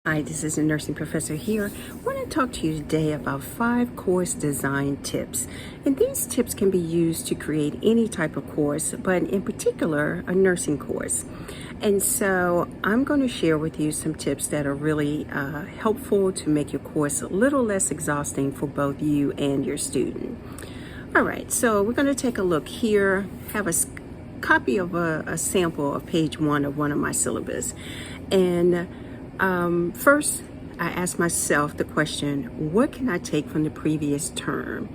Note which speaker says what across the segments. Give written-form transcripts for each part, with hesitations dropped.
Speaker 1: Hi, this is a nursing professor here. I want to talk to you today about 5 course design tips. And these tips can be used to create any type of course, but in particular, a nursing course. And so I'm going to share with you some tips that are really helpful to make your course a little less exhausting for both you and your student. All right, so we're going to take a look here, have a copy of a sample of page 1 of one of my syllabus. And first, I asked myself the question, what can I take from the previous term?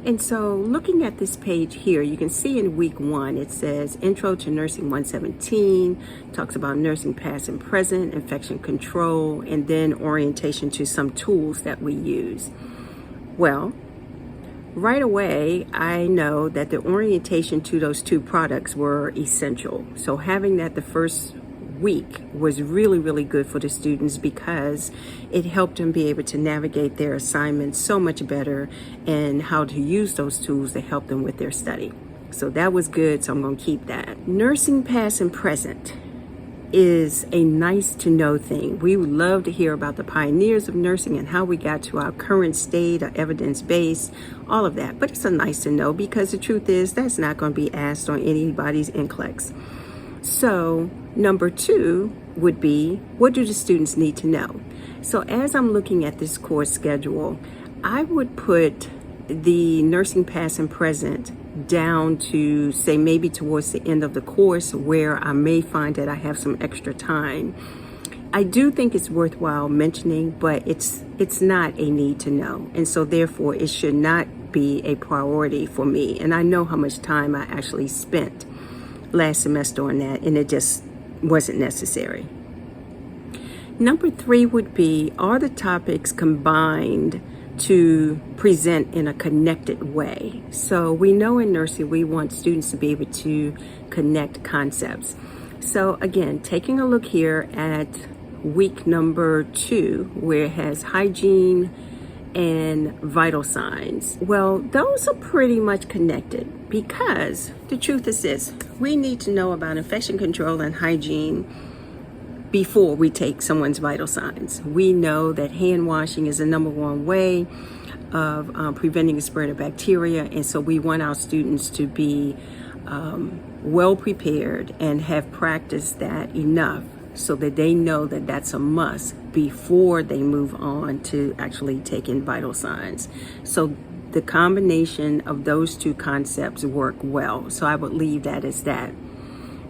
Speaker 1: And so looking at this page here, you can see in week 1, it says Intro to Nursing 117, talks about nursing past and present, infection control, and then orientation to some tools that we use. Well, right away, I know that the orientation to those 2 products were essential. So having that the first week was really good for the students because it helped them be able to navigate their assignments so much better and how to use those tools to help them with their study. So that was good, so I'm going to keep that. Nursing past and present is a nice to know thing. We would love to hear about the pioneers of nursing and how we got to our current state, our evidence-based, all of that. But it's a nice to know because the truth is that's not going to be asked on anybody's NCLEX. So number 2 would be, what do the students need to know? So as I'm looking at this course schedule, I would put the nursing past and present down to, say, maybe towards the end of the course where I may find that I have some extra time. I do think it's worthwhile mentioning, but it's not a need to know. And so therefore it should not be a priority for me. And I know how much time I actually spent last semester on that, and it just wasn't necessary. Number 3 would be, are the topics combined to present in a connected way? So we know in nursing we want students to be able to connect concepts. So again, taking a look here at week number 2, where it has hygiene and vital signs. Well, those are pretty much connected because the truth is this: we need to know about infection control and hygiene before we take someone's vital signs. We know that hand washing is the number 1 way of preventing the spread of bacteria, and so we want our students to be well prepared and have practiced that enough so that they know that that's a must before they move on to actually taking vital signs. So the combination of those 2 concepts work well. So I would leave that as that.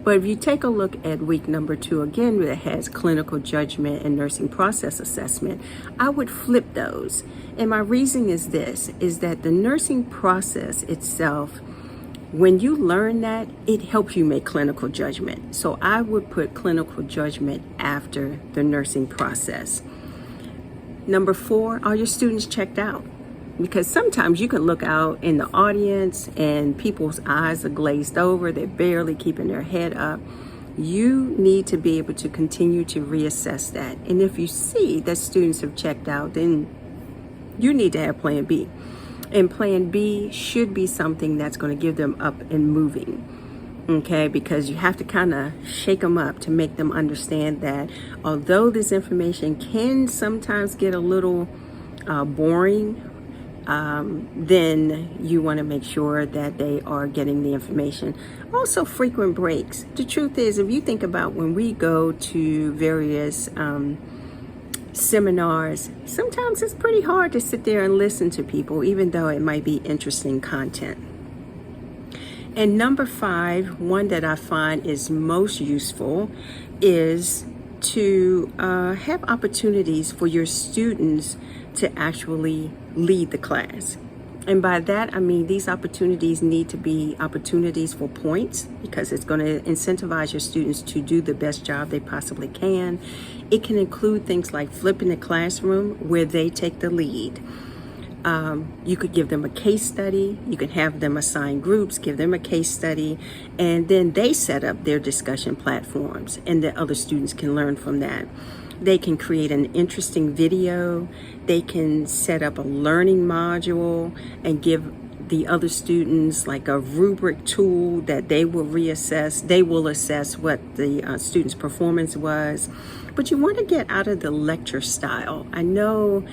Speaker 1: But if you take a look at week number 2, again, that has clinical judgment and nursing process assessment, I would flip those. And my reasoning is this, is that the nursing process itself, when you learn that, it helps you make clinical judgment. So I would put clinical judgment after the nursing process. Number 4, are your students checked out? Because sometimes you can look out in the audience and people's eyes are glazed over, they're barely keeping their head up. You need to be able to continue to reassess that. And if you see that students have checked out, then you need to have plan B. And plan B should be something that's going to give them up and moving, okay? Because you have to kind of shake them up to make them understand that although this information can sometimes get a little boring, then you want to make sure that they are getting the information. Also, frequent breaks. The truth is, if you think about when we go to various seminars, sometimes it's pretty hard to sit there and listen to people, even though it might be interesting content. And number 5, one that I find is most useful, is to have opportunities for your students to actually lead the class. And by that, I mean these opportunities need to be opportunities for points, because it's going to incentivize your students to do the best job they possibly can. It can include things like flipping the classroom where they take the lead. You could give them a case study. You can have them assign groups, give them a case study, and then they set up their discussion platforms and the other students can learn from that. They can create an interesting video. They can set up a learning module and give the other students, like a rubric tool that they will reassess. They will assess what the student's performance was. But you want to get out of the lecture style. I know,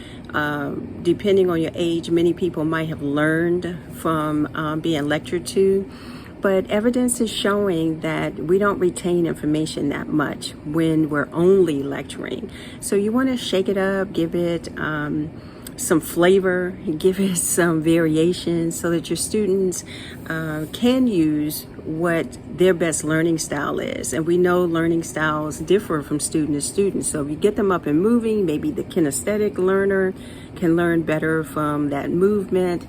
Speaker 1: depending on your age, many people might have learned from being lectured to. But evidence is showing that we don't retain information that much when we're only lecturing. So you want to shake it up, give it some flavor, give it some variation so that your students can use what their best learning style is. And we know learning styles differ from student to student. So if you get them up and moving, maybe the kinesthetic learner can learn better from that movement.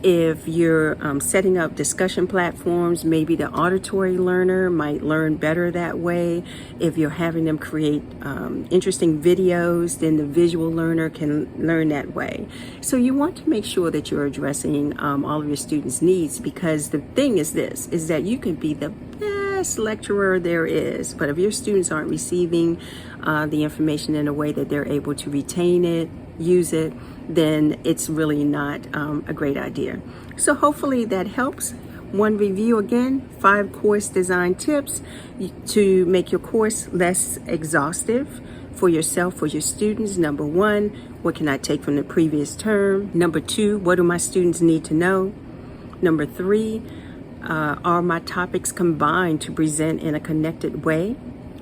Speaker 1: If you're setting up discussion platforms, maybe the auditory learner might learn better that way. If you're having them create interesting videos, then the visual learner can learn that way. So you want to make sure that you're addressing all of your students' needs, because the thing is this, is that you can be the best lecturer there is, but if your students aren't receiving the information in a way that they're able to retain it, use it, then it's really not a great idea. So hopefully that helps. One review again, 5 course design tips to make your course less exhaustive for yourself, for your students. Number 1, what can I take from the previous term? Number 2, what do my students need to know? Number 3, are my topics combined to present in a connected way?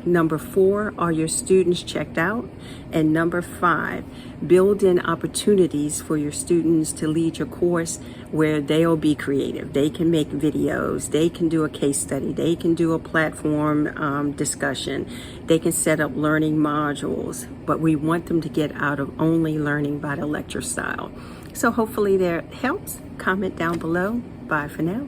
Speaker 1: Number 4, are your students checked out? And number 5, build in opportunities for your students to lead your course where they'll be creative. They can make videos, they can do a case study, they can do a platform discussion, they can set up learning modules, but we want them to get out of only learning by the lecture style. So hopefully that helps. Comment down below. Bye for now.